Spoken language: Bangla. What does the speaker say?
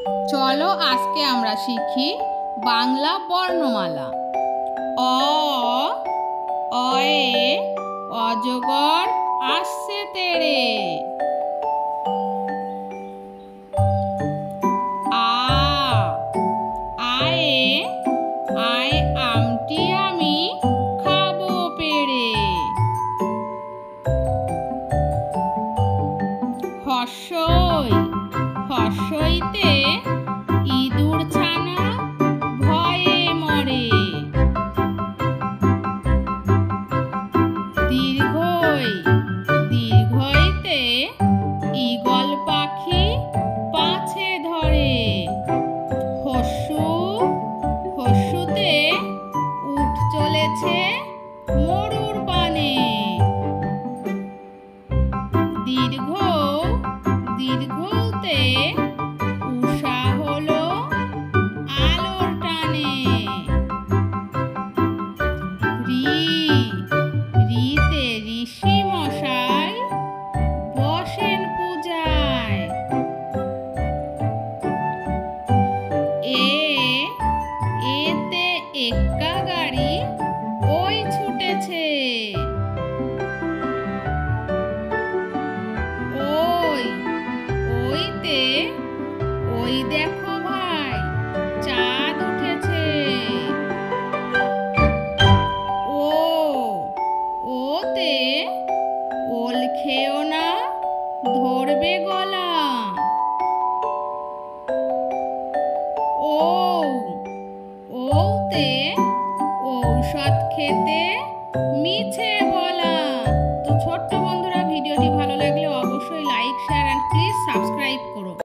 চলো আজকে আমরা শিখি বাংলা বর্ণমালা। অ, অয়ে অজগর আসছে তেড়ে। আ, আয়ে আয় আমটি আমি খাবো পেড়ে। হর্ষই, হর্ষইতে ইঁদুর ছানা ভয়ে মরে। দীর্ঘই, দীর্ঘইতে ঈগল পাখি পাছে ধরে। হর্ষু, হর্ষুতে উট চলেছে মরুর পানে। দীর্ঘ, দীর্ঘতে উষা হলো আলোর টানে। রি, রিতে ঋষি মশাই বসেন পূজায়। এ, এতে এক্কা গাড়ি ওই ছুটেছে। ওই, ওইতে ওই দেখো